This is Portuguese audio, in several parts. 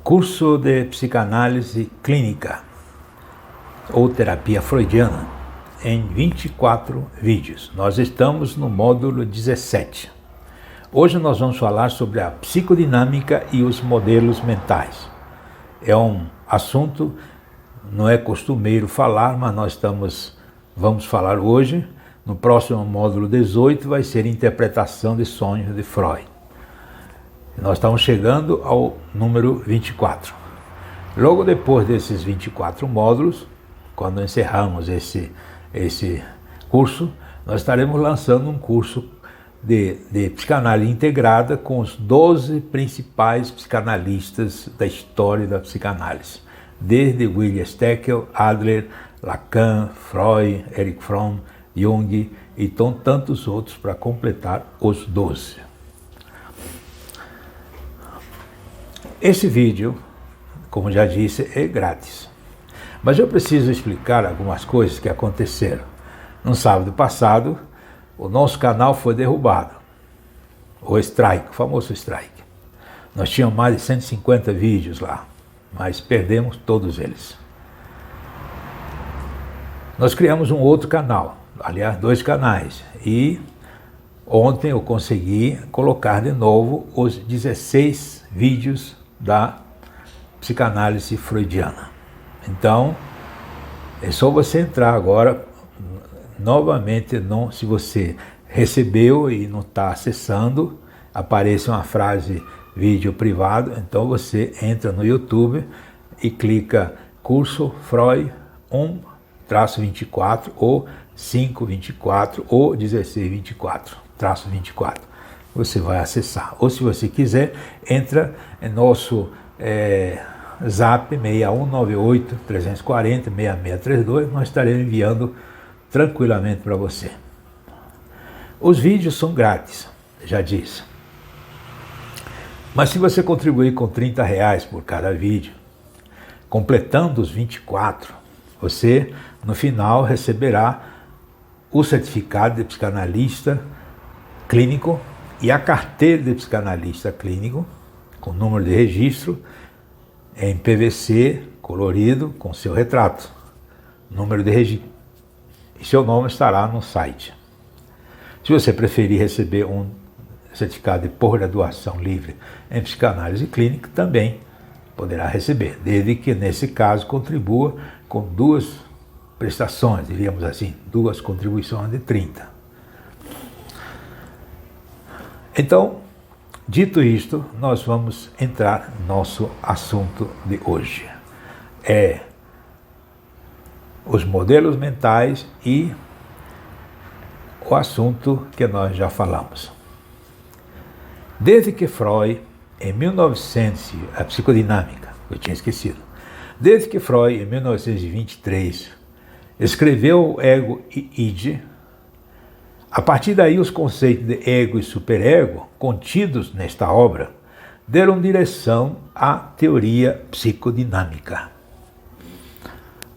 Curso de Psicanálise Clínica ou Terapia Freudiana em 24 vídeos. Nós estamos no módulo 17. Hoje nós vamos falar sobre a psicodinâmica e os modelos mentais. É um assunto, não é costumeiro falar, mas vamos falar hoje. No próximo módulo 18 vai ser interpretação de sonhos de Freud. Nós estamos chegando ao número 24. Logo depois desses 24 módulos, quando encerramos esse curso, nós estaremos lançando um curso de psicanálise integrada com os 12 principais psicanalistas da história da psicanálise, desde William Steckel, Adler, Lacan, Freud, Erich Fromm, Jung e tantos outros para completar os 12. Esse vídeo, como já disse, é grátis. Mas eu preciso explicar algumas coisas que aconteceram. No sábado passado, o nosso canal foi derrubado. O strike, o famoso strike. Nós tínhamos mais de 150 vídeos lá, mas perdemos todos eles. Nós criamos um outro canal, aliás, 2 canais, e ontem eu consegui colocar de novo os 16 vídeos da psicanálise freudiana. Então, é só você entrar agora, novamente, se você recebeu e não está acessando, aparece uma frase vídeo privado, então você entra no YouTube e clica curso Freud 1-24 ou 524 ou 1624-24. Você vai acessar. Ou se você quiser, entra em nosso Zap 6198-340-6632, nós estaremos enviando tranquilamente para você. Os vídeos são grátis, já disse. Mas se você contribuir com R$30 por cada vídeo, completando os 24, você no final receberá o certificado de psicanalista clínico e a carteira de psicanalista clínico, com número de registro, em PVC, colorido, com seu retrato, número de registro. E seu nome estará no site. Se você preferir receber um certificado de pós-graduação livre em psicanálise clínica, também poderá receber, desde que, nesse caso, contribua com 2 prestações, diríamos assim, 2 contribuições de 30. Então, dito isto, nós vamos entrar no nosso assunto de hoje. Os modelos mentais e o assunto que nós já falamos. Desde que Freud, em 1900, a psicodinâmica, eu tinha esquecido, desde que Freud, em 1923, escreveu o Ego e Id, a partir daí os conceitos de ego e superego, contidos nesta obra, deram direção à teoria psicodinâmica.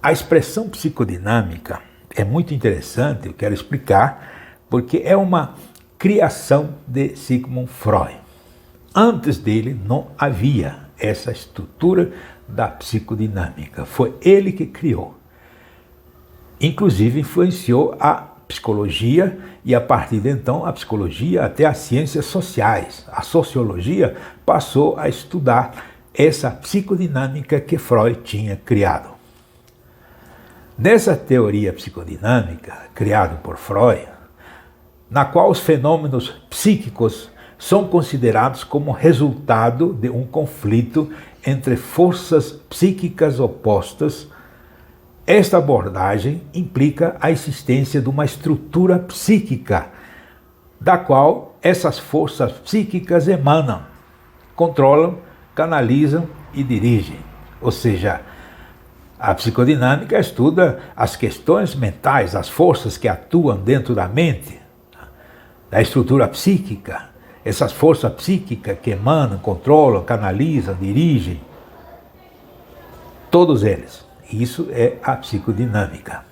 A expressão psicodinâmica é muito interessante, eu quero explicar, porque é uma criação de Sigmund Freud. Antes dele não havia essa estrutura da psicodinâmica, foi ele que criou. Inclusive influenciou a psicologia e, a partir de então, a psicologia até as ciências sociais. A sociologia passou a estudar essa psicodinâmica que Freud tinha criado. Nessa teoria psicodinâmica, criada por Freud, na qual os fenômenos psíquicos são considerados como resultado de um conflito entre forças psíquicas opostas, esta abordagem implica a existência de uma estrutura psíquica, da qual essas forças psíquicas emanam, controlam, canalizam e dirigem. Ou seja, a psicodinâmica estuda as questões mentais, as forças que atuam dentro da mente, da estrutura psíquica, essas forças psíquicas que emanam, controlam, canalizam, dirigem, todos eles. Isso é a psicodinâmica.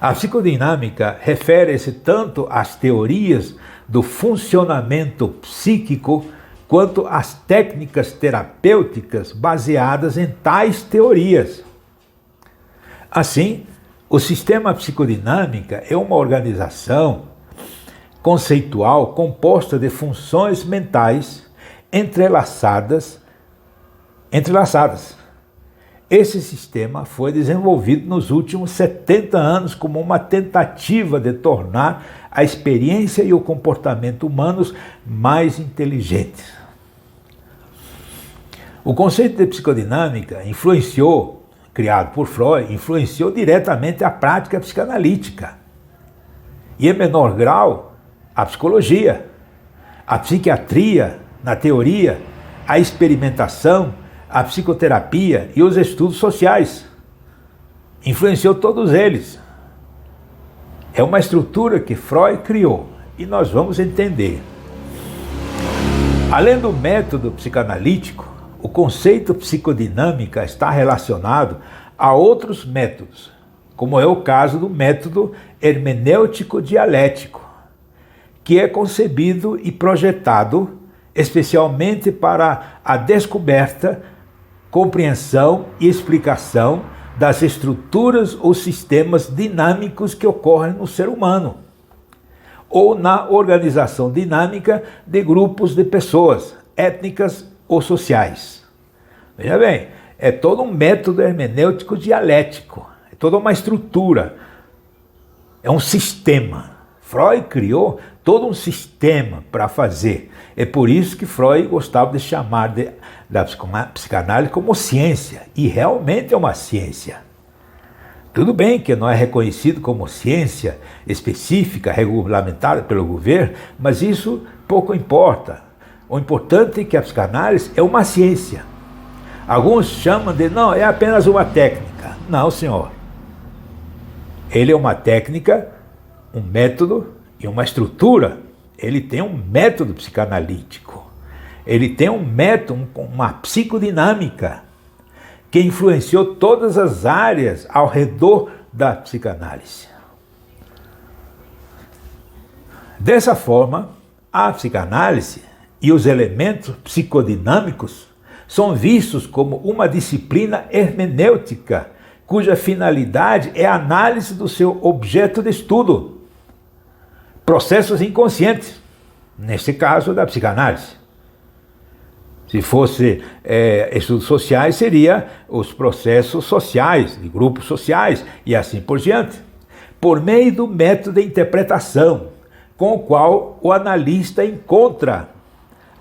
A psicodinâmica refere-se tanto às teorias do funcionamento psíquico quanto às técnicas terapêuticas baseadas em tais teorias. Assim, o sistema psicodinâmica é uma organização conceitual composta de funções mentais entrelaçadas. Esse sistema foi desenvolvido nos últimos 70 anos como uma tentativa de tornar a experiência e o comportamento humanos mais inteligentes. O conceito de psicodinâmica criado por Freud, influenciou diretamente a prática psicanalítica e, em menor grau, a psicologia, a psiquiatria na teoria, a experimentação, a psicoterapia e os estudos sociais. Influenciou todos eles. É uma estrutura que Freud criou e nós vamos entender. Além do método psicanalítico, o conceito psicodinâmica está relacionado a outros métodos, como é o caso do método hermenêutico dialético, que é concebido e projetado especialmente para a descoberta, compreensão e explicação das estruturas ou sistemas dinâmicos que ocorrem no ser humano, ou na organização dinâmica de grupos de pessoas, étnicas ou sociais. Veja bem, é todo um método hermenêutico dialético, é toda uma estrutura, é um sistema. Freud criou todo um sistema para fazer. É por isso que Freud gostava de chamar da psicanálise como ciência, e realmente é uma ciência. Tudo bem que não é reconhecido como ciência específica, regulamentada pelo governo, mas isso pouco importa. O importante é que a psicanálise é uma ciência. Alguns chamam de, não, é apenas uma técnica. Não, senhor. Ele é uma técnica, um método e uma estrutura. Ele tem um método psicanalítico. Ele tem um método, uma psicodinâmica, que influenciou todas as áreas ao redor da psicanálise. Dessa forma, a psicanálise e os elementos psicodinâmicos são vistos como uma disciplina hermenêutica, cuja finalidade é a análise do seu objeto de estudo, processos inconscientes, neste caso da psicanálise. Se fosse estudos sociais, seria os processos sociais, de grupos sociais e assim por diante, por meio do método de interpretação, com o qual o analista encontra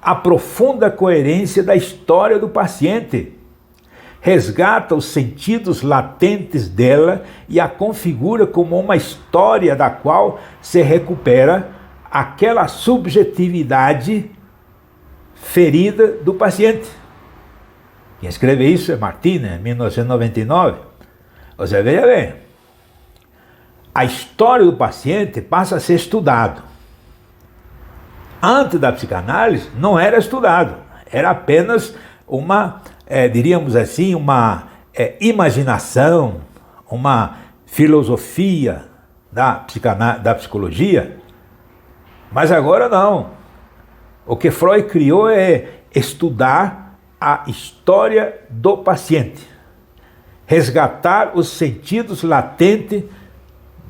a profunda coerência da história do paciente, resgata os sentidos latentes dela e a configura como uma história da qual se recupera aquela subjetividade ferida do paciente. Quem escreve isso é Martínez, em 1999. Você veja bem, a história do paciente passa a ser estudado. Antes da psicanálise não era estudado, era apenas uma, diríamos assim, uma imaginação, uma filosofia da psicologia, mas agora não. O que Freud criou é estudar a história do paciente, resgatar os sentidos latentes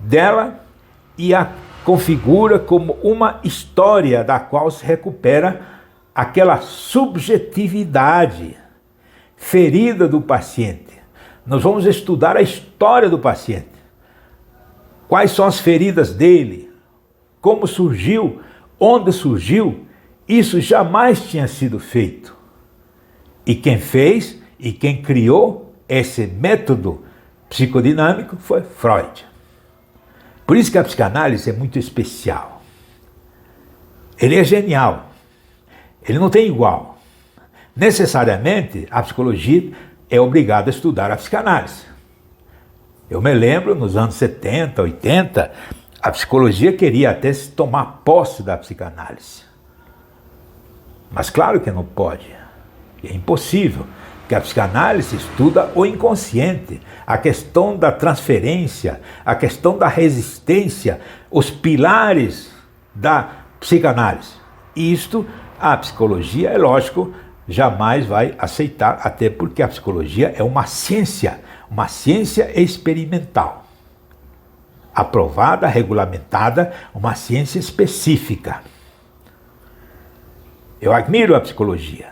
dela e a configura como uma história da qual se recupera aquela subjetividade ferida do paciente. Nós vamos estudar a história do paciente. Quais são as feridas dele? Como surgiu? Onde surgiu? Isso jamais tinha sido feito. E quem fez e quem criou esse método psicodinâmico foi Freud. Por isso que a psicanálise é muito especial. Ele é genial. Ele não tem igual. Necessariamente, a psicologia é obrigada a estudar a psicanálise. Eu me lembro, nos anos 70, 80, a psicologia queria até se tomar posse da psicanálise. Mas claro que não pode. É impossível. Que a psicanálise estuda o inconsciente, a questão da transferência, a questão da resistência, os pilares da psicanálise. E isto A psicologia, é lógico, jamais vai aceitar, até porque a psicologia é uma ciência experimental, aprovada, regulamentada, uma ciência específica. Eu admiro a psicologia,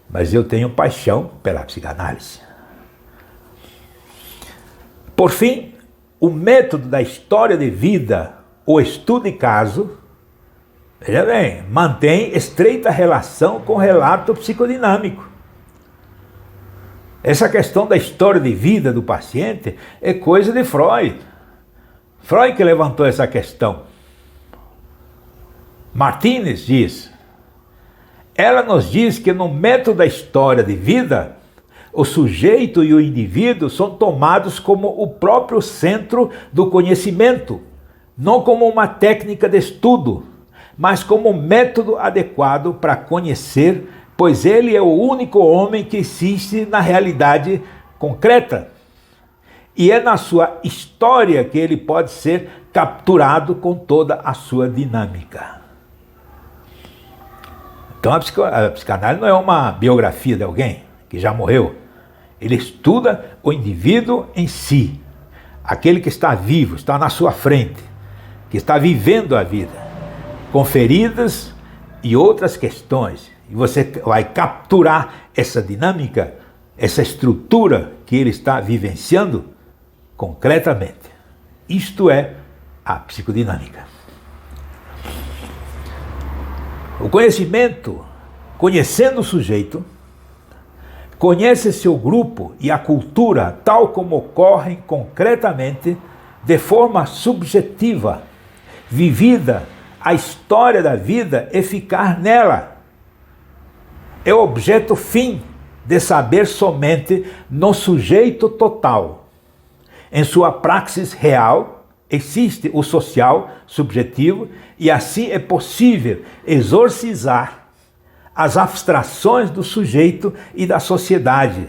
mas eu tenho paixão pela psicanálise. Por fim, o método da história de vida, o estudo de caso, veja bem, mantém estreita relação com o relato psicodinâmico. Essa questão da história de vida do paciente é coisa de Freud. Freud que levantou essa questão. Martínez diz, ela nos diz que no método da história de vida, o sujeito e o indivíduo são tomados como o próprio centro do conhecimento, não como uma técnica de estudo, mas como um método adequado para conhecer, pois ele é o único homem que existe na realidade concreta. E é na sua história que ele pode ser capturado com toda a sua dinâmica. Então a psicanálise não é uma biografia de alguém que já morreu. Ele estuda o indivíduo em si, aquele que está vivo, está na sua frente, que está vivendo a vida, com feridas e outras questões. E você vai capturar essa dinâmica, essa estrutura que ele está vivenciando concretamente. Isto é a psicodinâmica. O conhecimento, conhecendo o sujeito, conhece seu grupo e a cultura tal como ocorrem concretamente, de forma subjetiva, vivida, a história da vida é ficar nela. É o objeto fim de saber somente no sujeito total. Em sua praxis real, existe o social subjetivo e assim é possível exorcizar as abstrações do sujeito e da sociedade.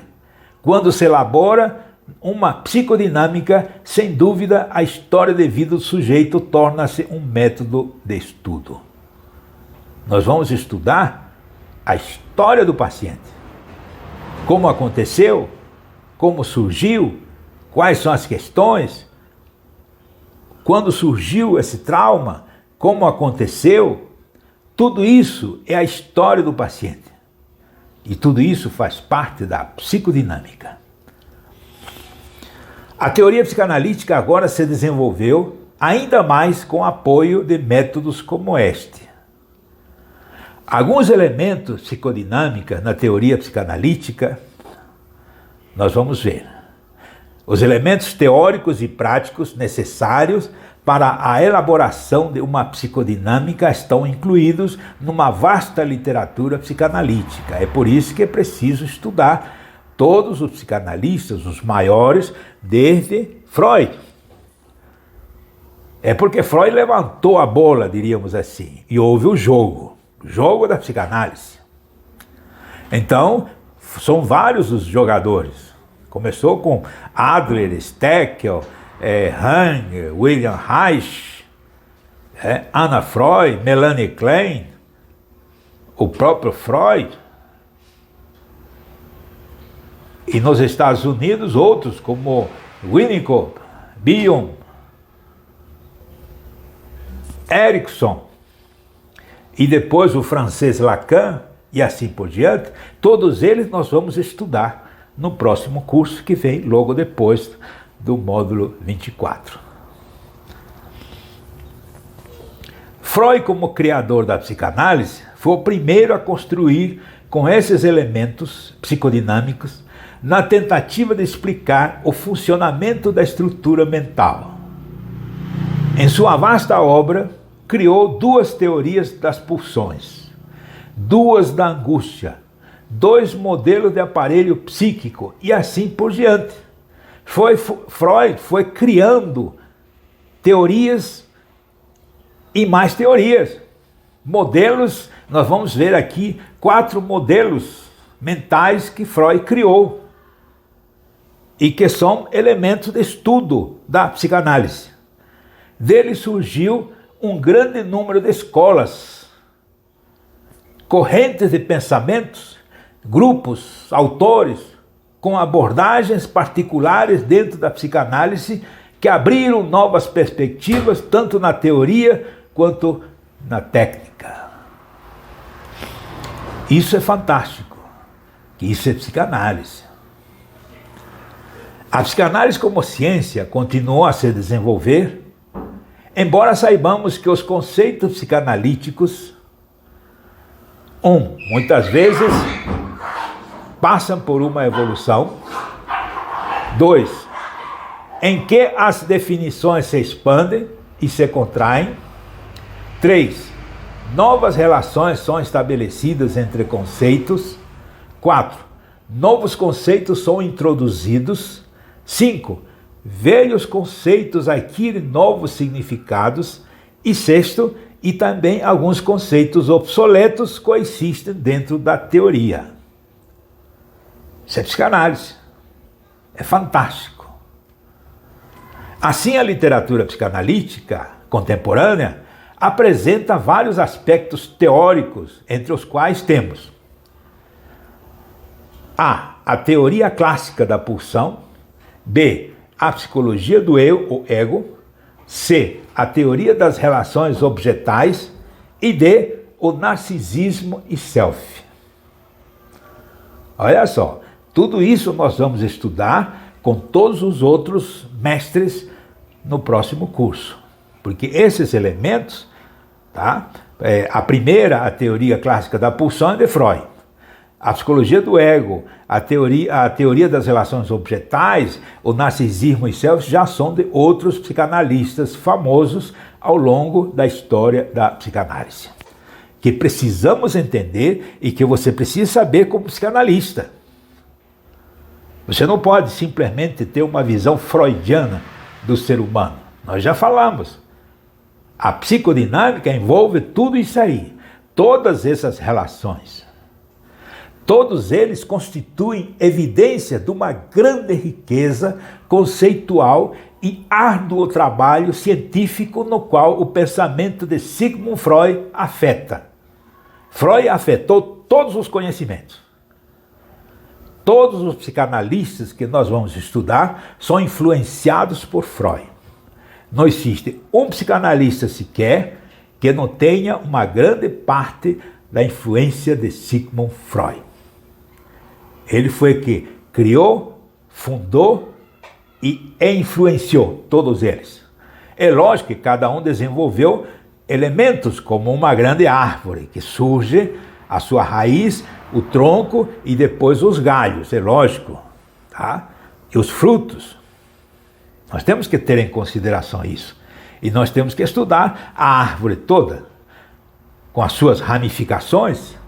Quando se elabora uma psicodinâmica, sem dúvida, a história de vida do sujeito torna-se um método de estudo. Nós vamos estudar a história do paciente. Como aconteceu, como surgiu, quais são as questões, quando surgiu esse trauma, como aconteceu, tudo isso é a história do paciente. E tudo isso faz parte da psicodinâmica. A teoria psicanalítica agora se desenvolveu ainda mais com apoio de métodos como este. Alguns elementos psicodinâmicos na teoria psicanalítica, nós vamos ver. Os elementos teóricos e práticos necessários para a elaboração de uma psicodinâmica estão incluídos numa vasta literatura psicanalítica. É por isso que é preciso estudar todos os psicanalistas, os maiores, desde Freud. É porque Freud levantou a bola, diríamos assim, e houve o jogo da psicanálise. Então, são vários os jogadores. Começou com Adler, Steckel, Hang, William Reich, Anna Freud, Melanie Klein, o próprio Freud. E nos Estados Unidos, outros como Winnicott, Bion, Erickson, e depois o francês Lacan, e assim por diante. Todos eles nós vamos estudar no próximo curso que vem logo depois do módulo 24. Freud, como criador da psicanálise, foi o primeiro a construir com esses elementos psicodinâmicos na tentativa de explicar o funcionamento da estrutura mental. Em sua vasta obra, criou duas teorias das pulsões, duas da angústia, dois modelos de aparelho psíquico e assim por diante. Freud foi criando teorias e mais teorias. Modelos, nós vamos ver aqui 4 modelos mentais que Freud criou e que são elementos de estudo da psicanálise. Dele surgiu um grande número de escolas, correntes de pensamentos, grupos, autores, com abordagens particulares dentro da psicanálise que abriram novas perspectivas, tanto na teoria quanto na técnica. Isso é fantástico, que isso é psicanálise. A psicanálise como ciência continuou a se desenvolver, embora saibamos que os conceitos psicanalíticos, muitas vezes passam por uma evolução. 2, em que as definições se expandem e se contraem. 3, novas relações são estabelecidas entre conceitos. 4, novos conceitos são introduzidos. 5, velhos conceitos adquirem novos significados. E 6, e também alguns conceitos obsoletos coexistem dentro da teoria. Isso é psicanálise. É fantástico. Assim, a literatura psicanalítica contemporânea apresenta vários aspectos teóricos, entre os quais temos a teoria clássica da pulsão. B, a psicologia do eu, ou ego. C, a teoria das relações objetais. E D, o narcisismo e self. Olha só, tudo isso nós vamos estudar com todos os outros mestres no próximo curso. Porque esses elementos, tá? A primeira, a teoria clássica da pulsão, é de Freud. A psicologia do ego, a teoria das relações objetais, o narcisismo e self já são de outros psicanalistas famosos ao longo da história da psicanálise, que precisamos entender e que você precisa saber como psicanalista. Você não pode simplesmente ter uma visão freudiana do ser humano. Nós já falamos. A psicodinâmica envolve tudo isso aí, todas essas relações. Todos eles constituem evidência de uma grande riqueza conceitual e árduo trabalho científico no qual o pensamento de Sigmund Freud afeta. Freud afetou todos os conhecimentos. Todos os psicanalistas que nós vamos estudar são influenciados por Freud. Não existe um psicanalista sequer que não tenha uma grande parte da influência de Sigmund Freud. Ele foi que criou, fundou e influenciou todos eles. É lógico que cada um desenvolveu elementos como uma grande árvore que surge a sua raiz, o tronco e depois os galhos, é lógico, tá? E os frutos. Nós temos que ter em consideração isso. E nós temos que estudar a árvore toda, com as suas ramificações.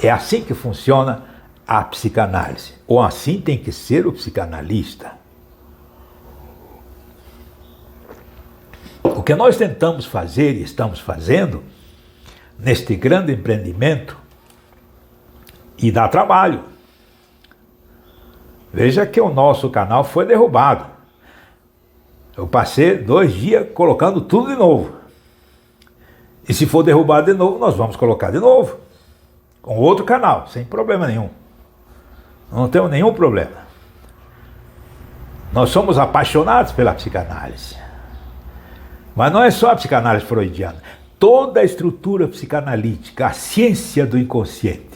É assim que funciona a psicanálise. Ou assim tem que ser o psicanalista. O que nós tentamos fazer e estamos fazendo neste grande empreendimento, e dá trabalho. Veja que o nosso canal foi derrubado. Eu passei 2 dias colocando tudo de novo. E se for derrubado de novo, nós vamos colocar de novo. Com outro canal, sem problema nenhum. Não temos nenhum problema. Nós somos apaixonados pela psicanálise. Mas não é só a psicanálise freudiana. Toda a estrutura psicanalítica, a ciência do inconsciente.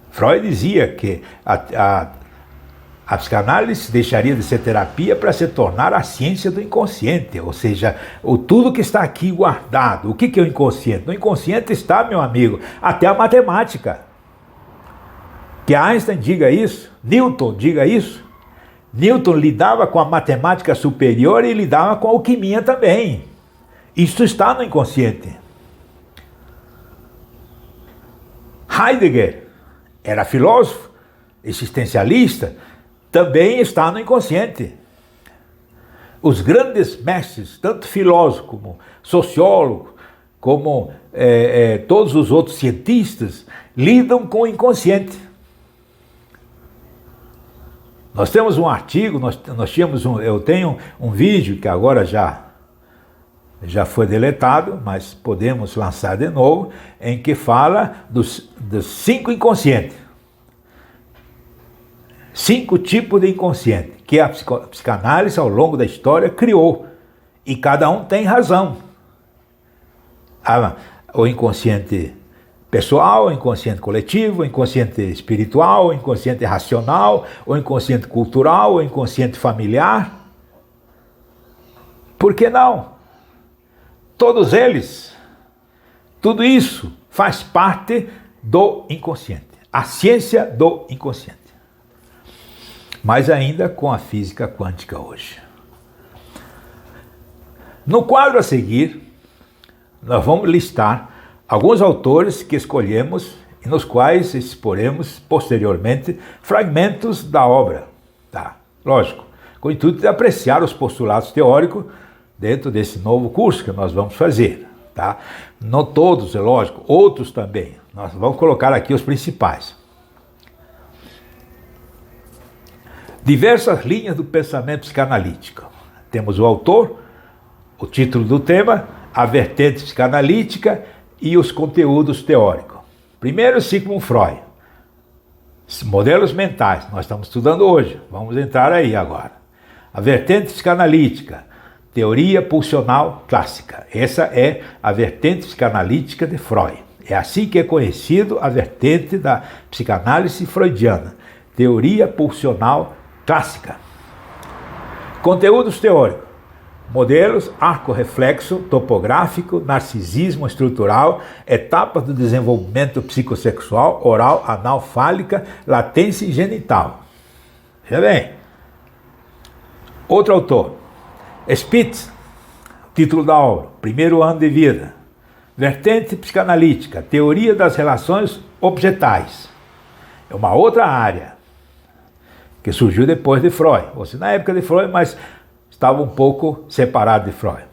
Freud dizia que a psicanálise deixaria de ser terapia para se tornar a ciência do inconsciente, ou seja, tudo que está aqui guardado. O que é o inconsciente? No inconsciente está, meu amigo, até a matemática. Que Einstein diga isso, Newton diga isso. Newton lidava com a matemática superior e lidava com a alquimia também. Isso está no inconsciente. Heidegger era filósofo, existencialista, também está no inconsciente. Os grandes mestres, tanto filósofo como sociólogo, como todos os outros cientistas, lidam com o inconsciente. Nós temos um artigo, eu tenho um vídeo que agora já já foi deletado, mas podemos lançar de novo, em que fala dos 5 inconscientes. 5 tipos de inconsciente que a psicanálise ao longo da história criou. E cada um tem razão. O inconsciente pessoal, o inconsciente coletivo, o inconsciente espiritual, o inconsciente racional, o inconsciente cultural, o inconsciente familiar. Por que não? Todos eles, tudo isso faz parte do inconsciente, a ciência do inconsciente. Mas ainda com a física quântica hoje. No quadro a seguir, nós vamos listar alguns autores que escolhemos e nos quais exporemos posteriormente fragmentos da obra. Tá? Lógico, com o intuito de apreciar os postulados teóricos dentro desse novo curso que nós vamos fazer. Tá? Não todos, é lógico, outros também. Nós vamos colocar aqui os principais. Diversas linhas do pensamento psicanalítico. Temos o autor, o título do tema, a vertente psicanalítica e os conteúdos teóricos. Primeiro, Sigmund Freud. Modelos mentais, nós estamos estudando hoje. Vamos entrar aí agora. A vertente psicanalítica, teoria pulsional clássica. Essa é a vertente psicanalítica de Freud. É assim que é conhecido a vertente da psicanálise freudiana. Teoria pulsional clássica. Conteúdos teóricos. Modelos, arco reflexo, topográfico, narcisismo estrutural, etapas do desenvolvimento psicossexual, oral, anal, fálica, latência e genital. Veja bem. Outro autor, Spitz, título da obra, primeiro ano de vida. Vertente psicanalítica, teoria das relações objetais. É uma outra área que surgiu depois de Freud, ou seja, na época de Freud, mas estava um pouco separado de Freud.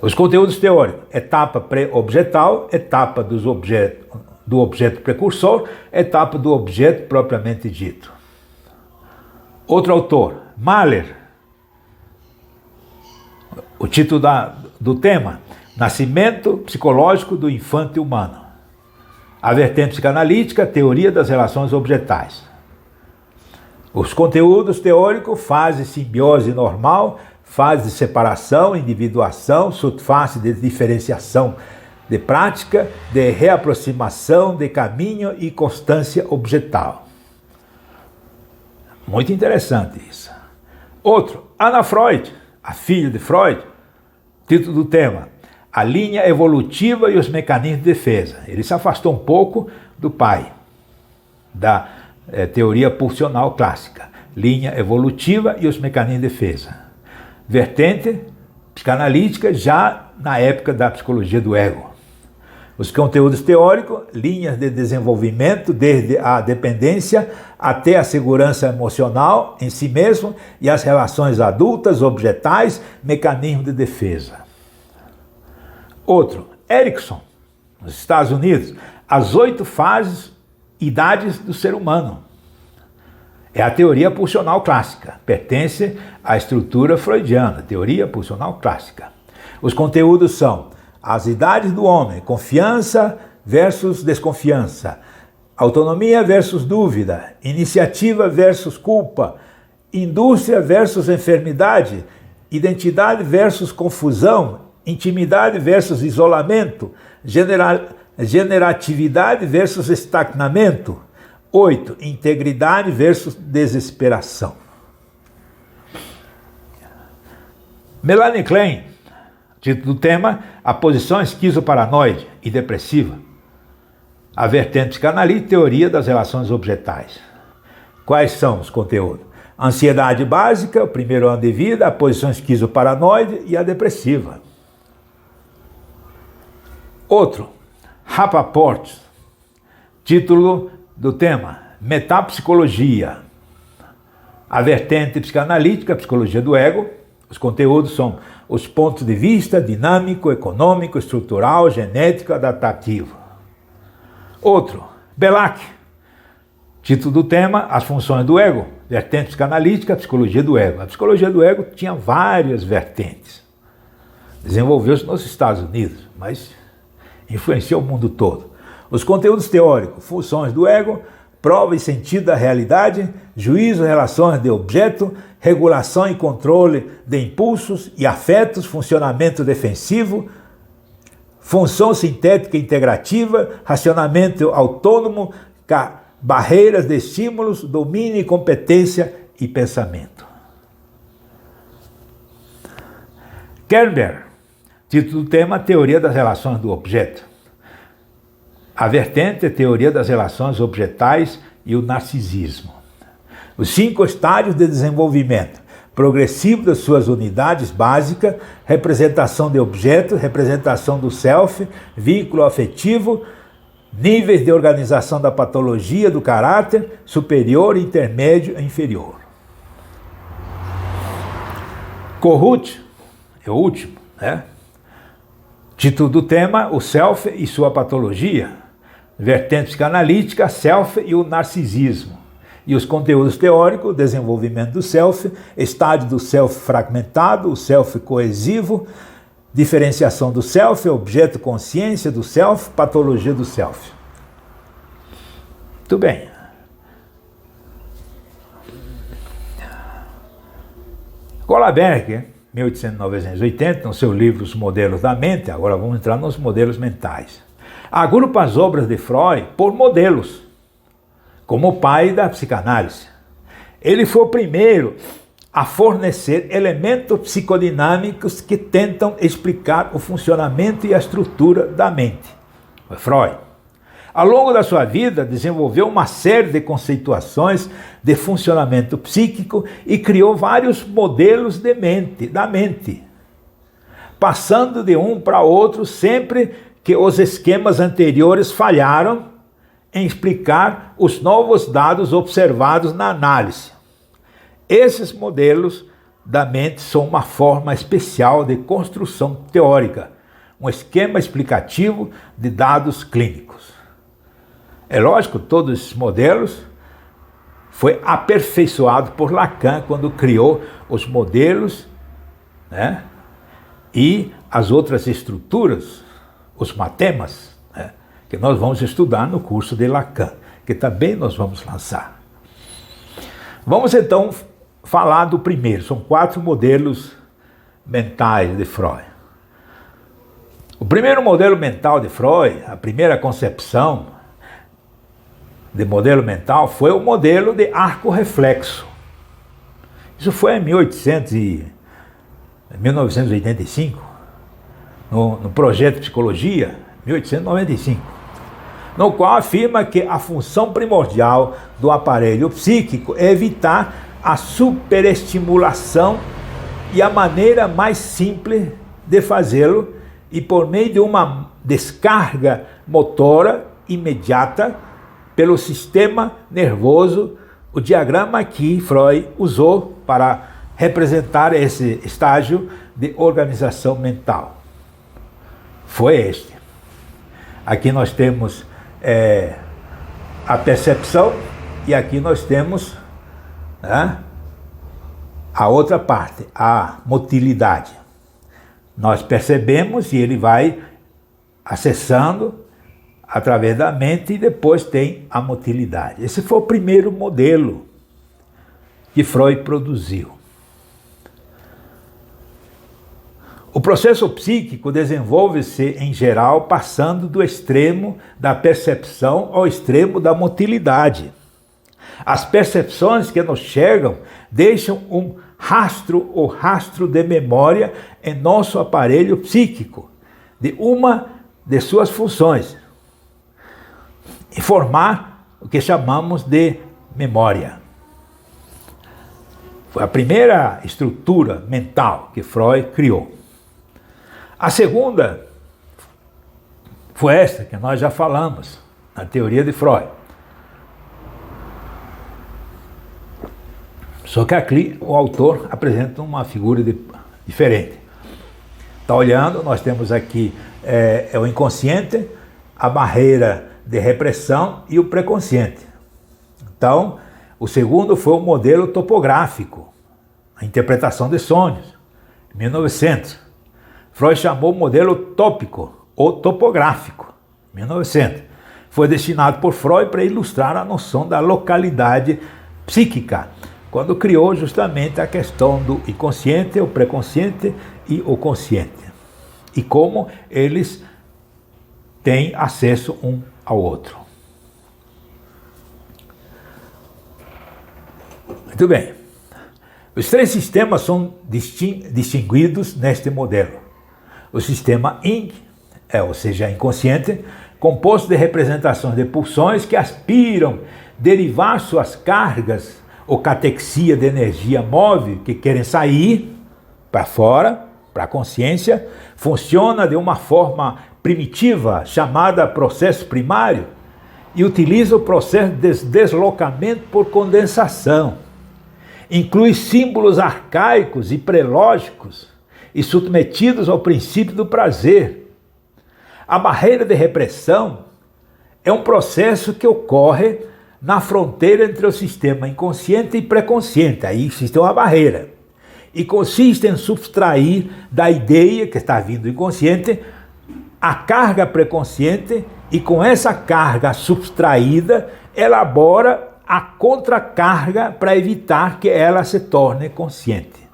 Os conteúdos teóricos, etapa pré-objetal, etapa do objeto precursor, etapa do objeto propriamente dito. Outro autor, Mahler, o título do tema, Nascimento Psicológico do Infante Humano. A vertente psicanalítica, teoria das relações objetais. Os conteúdos teóricos, fase simbiose normal, fase de separação, individuação, subfase de diferenciação de prática, de reaproximação, de caminho e constância objetal. Muito interessante isso. Outro, Anna Freud, a filha de Freud, título do tema, a linha evolutiva e os mecanismos de defesa. Ele se afastou um pouco do pai, da teoria pulsional clássica, linha evolutiva e os mecanismos de defesa. Vertente psicanalítica já na época da psicologia do ego. Os conteúdos teóricos, linhas de desenvolvimento desde a dependência até a segurança emocional em si mesmo e as relações adultas, objetais, mecanismos de defesa. Outro, Erickson, nos Estados Unidos, as 8 fases idades do ser humano. É a teoria pulsional clássica, pertence à estrutura freudiana, teoria pulsional clássica. Os conteúdos são as idades do homem, confiança versus desconfiança, autonomia versus dúvida, iniciativa versus culpa, indústria versus enfermidade, identidade versus confusão, intimidade versus isolamento, generatividade versus estagnamento. 8. Integridade versus desesperação. Melanie Klein, título do tema, a posição esquizoparanoide e depressiva. A vertente psicanalítica, teoria das relações objetais. Quais são os conteúdos? Ansiedade básica, o primeiro ano de vida, a posição esquizoparanoide e a depressiva. Outro, Rappaport, título do tema, Metapsicologia. A vertente psicanalítica, a psicologia do ego. Os conteúdos são os pontos de vista dinâmico, econômico, estrutural, genético, adaptativo. Outro, Belak, título do tema, as funções do ego. Vertente psicanalítica, a psicologia do ego. A psicologia do ego tinha várias vertentes. Desenvolveu-se nos Estados Unidos, mas influenciou o mundo todo. Os conteúdos teóricos, funções do ego, prova e sentido da realidade, juízo, relações de objeto, regulação e controle de impulsos e afetos, funcionamento defensivo, função sintética integrativa, racionamento autônomo, barreiras de estímulos, domínio e competência e pensamento. Kernberg, título do tema, Teoria das Relações do Objeto. A vertente é Teoria das Relações Objetais e o Narcisismo. Os 5 estágios de desenvolvimento progressivo das suas unidades básicas, representação de objetos, representação do self, vínculo afetivo, níveis de organização da patologia do caráter, superior, intermédio e inferior. Kohut é o último, né? Título do tema, o self e sua patologia, vertente psicanalítica, self e o narcisismo. E os conteúdos teóricos, desenvolvimento do self, estágio do self fragmentado, o self coesivo, diferenciação do self, objeto consciência do self, patologia do self. Muito bem. Goldberg, 1890, no seu livro Os Modelos da Mente, agora vamos entrar nos modelos mentais, agrupa as obras de Freud por modelos, como o pai da psicanálise. Ele foi o primeiro a fornecer elementos psicodinâmicos que tentam explicar o funcionamento e a estrutura da mente. Foi Freud. Ao longo da sua vida, desenvolveu uma série de conceituações de funcionamento psíquico e criou vários modelos da mente, passando de um para outro sempre que os esquemas anteriores falharam em explicar os novos dados observados na análise. Esses modelos da mente são uma forma especial de construção teórica, um esquema explicativo de dados clínicos. É lógico, todos esses modelos foi aperfeiçoado por Lacan quando criou os modelos, né, e as outras estruturas, os matemas, né, que nós vamos estudar no curso de Lacan, que também nós vamos lançar. Vamos então falar do primeiro, são 4 modelos mentais de Freud. O primeiro modelo mental de Freud, a primeira concepção de modelo mental foi o modelo de arco reflexo. Isso foi em 1985, no projeto Psicologia, 1895. No qual afirma que a função primordial do aparelho psíquico é evitar a superestimulação e a maneira mais simples de fazê-lo e por meio de uma descarga motora imediata pelo sistema nervoso, o diagrama que Freud usou para representar esse estágio de organização mental. Foi este. Aqui nós temos a percepção e aqui nós temos, né, a outra parte, a motilidade. Nós percebemos e ele vai acessando através da mente e depois tem a motilidade. Esse foi o primeiro modelo que Freud produziu. O processo psíquico desenvolve-se, em geral, passando do extremo da percepção ao extremo da motilidade. As percepções que nos chegam deixam um rastro ou rastro de memória em nosso aparelho psíquico, de uma de suas funções, e formar o que chamamos de memória. Foi a primeira estrutura mental que Freud criou. A segunda foi esta que nós já falamos na teoria de Freud. Só que aqui o autor apresenta uma figura diferente. Está olhando, nós temos aqui o inconsciente, a barreira de repressão e o pré-consciente. Então, o segundo foi o modelo topográfico, a interpretação de sonhos, 1900. Freud chamou modelo tópico ou topográfico, 1900. Foi destinado por Freud para ilustrar a noção da localidade psíquica, quando criou justamente a questão do inconsciente, o pré-consciente e o consciente, e como eles têm acesso um ao outro. Muito bem. Os três sistemas são distinguidos neste modelo. O sistema INC, ou seja, inconsciente, composto de representações de pulsões que aspiram derivar suas cargas ou catexia de energia móvel que querem sair para fora, para a consciência, funciona de uma forma primitiva chamada processo primário e utiliza o processo de deslocamento por condensação. Inclui símbolos arcaicos e prelógicos e submetidos ao princípio do prazer. A barreira de repressão é um processo que ocorre na fronteira entre o sistema inconsciente e pré-consciente. Aí existe uma barreira. E consiste em subtrair da ideia que está vindo do inconsciente a carga pré-consciente e com essa carga subtraída elabora a contracarga para evitar que ela se torne consciente.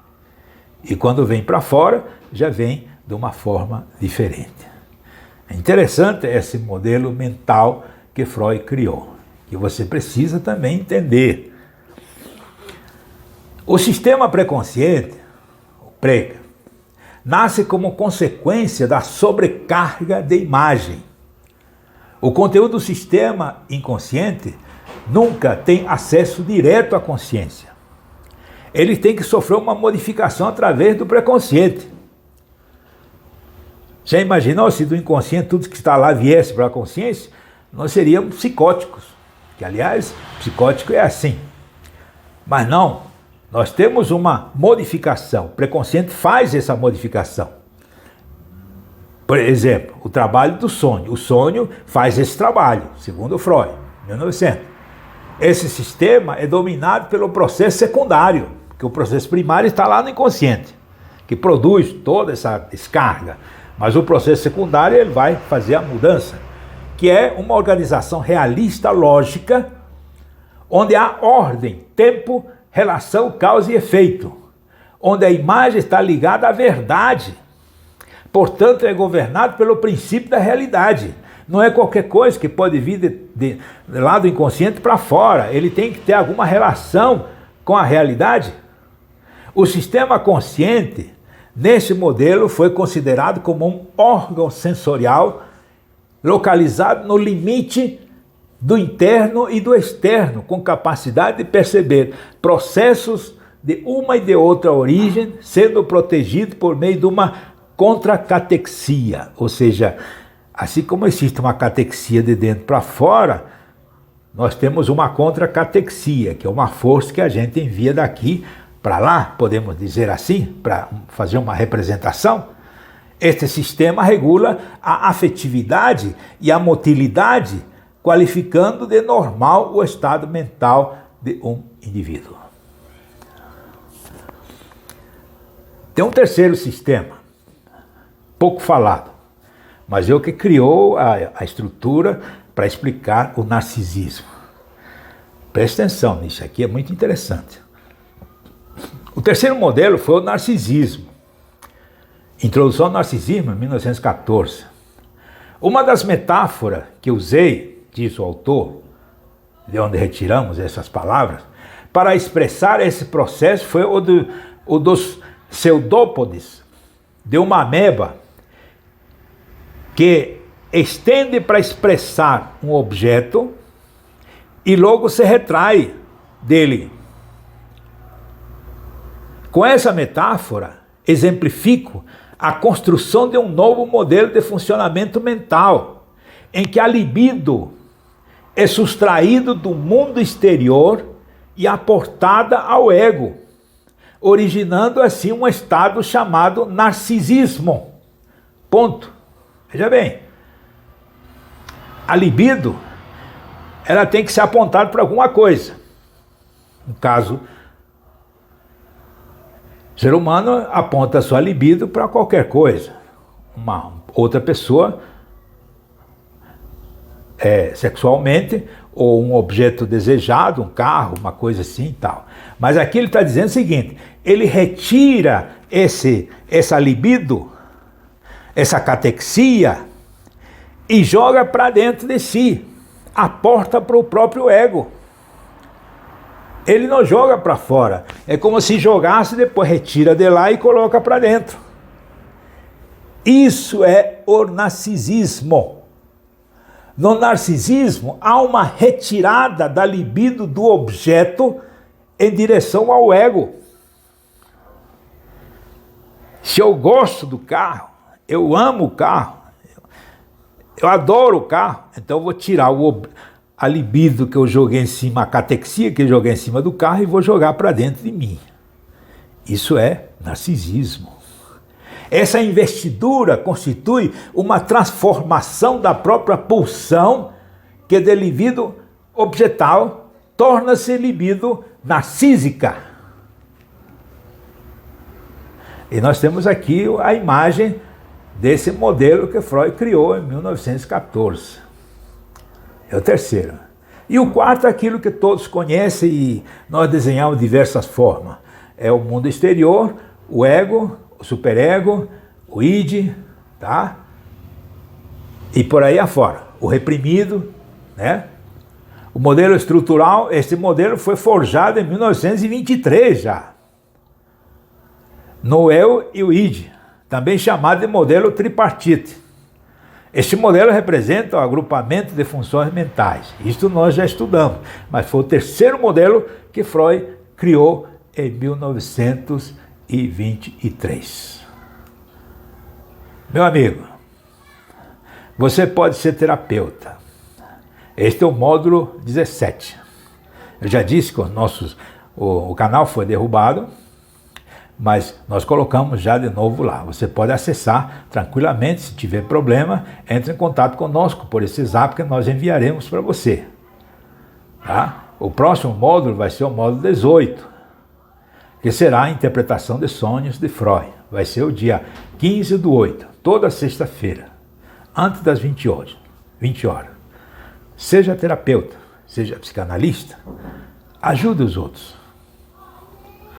E quando vem para fora, já vem de uma forma diferente. É interessante esse modelo mental que Freud criou, que você precisa também entender. O sistema pré-consciente, o prega, nasce como consequência da sobrecarga de imagem. O conteúdo do sistema inconsciente nunca tem acesso direto à consciência. Ele tem que sofrer uma modificação através do pré-consciente. Já imaginou se do inconsciente tudo que está lá viesse para a consciência? Nós seríamos psicóticos, que aliás, psicótico é assim. Mas não, nós temos uma modificação, o pré-consciente faz essa modificação. Por exemplo, o trabalho do sonho. O sonho faz esse trabalho, segundo Freud, 1900. Esse sistema é dominado pelo processo secundário, porque o processo primário está lá no inconsciente, que produz toda essa descarga. Mas o processo secundário ele vai fazer a mudança, que é uma organização realista, lógica, onde há ordem, tempo, relação, causa e efeito, onde a imagem está ligada à verdade. Portanto, é governado pelo princípio da realidade. Não é qualquer coisa que pode vir de lá do inconsciente para fora. Ele tem que ter alguma relação com a realidade. O sistema consciente, nesse modelo, foi considerado como um órgão sensorial localizado no limite do interno e do externo, com capacidade de perceber processos de uma e de outra origem, sendo protegido por meio de uma contracatexia, ou seja, assim como existe uma catexia de dentro para fora, nós temos uma contracatexia, que é uma força que a gente envia daqui para lá, podemos dizer assim, para fazer uma representação. Este sistema regula a afetividade e a motilidade, qualificando de normal o estado mental de um indivíduo. Tem um terceiro sistema, pouco falado, mas é o que criou a estrutura para explicar o narcisismo. Preste atenção nisso aqui, é muito interessante. O terceiro modelo foi o narcisismo. Introdução ao narcisismo em 1914. Uma das metáforas que usei, diz o autor, de onde retiramos essas palavras, para expressar esse processo foi o dos pseudópodes, de uma ameba, que estende para expressar um objeto e logo se retrai dele. Com essa metáfora, exemplifico a construção de um novo modelo de funcionamento mental, em que a libido é sustraído do mundo exterior e aportada ao ego, originando assim um estado chamado narcisismo. Ponto. Veja bem, a libido, ela tem que ser apontada para alguma coisa. No caso, o ser humano aponta a sua libido para qualquer coisa. uma outra pessoa sexualmente, ou um objeto desejado, um carro, uma coisa assim e tal. Mas aqui ele está dizendo o seguinte, ele retira essa libido, essa catexia, e joga para dentro de si, aporta para o próprio ego. Ele não joga para fora, é como se jogasse, depois retira de lá e coloca para dentro. Isso é o narcisismo. No narcisismo, há uma retirada da libido do objeto em direção ao ego. Se eu gosto do carro, eu amo o carro, eu adoro o carro, então eu vou tirar a libido que eu joguei em cima, a catexia que eu joguei em cima do carro e vou jogar para dentro de mim. Isso é narcisismo. Essa investidura constitui uma transformação da própria pulsão, que de libido objetal torna-se libido narcísica. E nós temos aqui a imagem desse modelo que Freud criou em 1914. É o terceiro. E o quarto é aquilo que todos conhecem e nós desenhamos de diversas formas. É o mundo exterior, o ego, o superego, o id, tá? E por aí afora. O reprimido, né? O modelo estrutural, esse modelo foi forjado em 1923 já. No eu e o id, também chamado de modelo tripartite. Este modelo representa o agrupamento de funções mentais. Isto nós já estudamos, mas foi o terceiro modelo que Freud criou em 1923. Meu amigo, você pode ser terapeuta. Este é o módulo 17. Eu já disse que o canal foi derrubado, mas nós colocamos já de novo lá. Você pode acessar tranquilamente. Se tiver problema, entre em contato conosco por esse zap que nós enviaremos para você. Tá? O próximo módulo vai ser o módulo 18, que será a interpretação de sonhos de Freud. Vai ser o dia 15/8, toda sexta-feira, antes das 20 horas. Seja terapeuta, seja psicanalista, ajude os outros.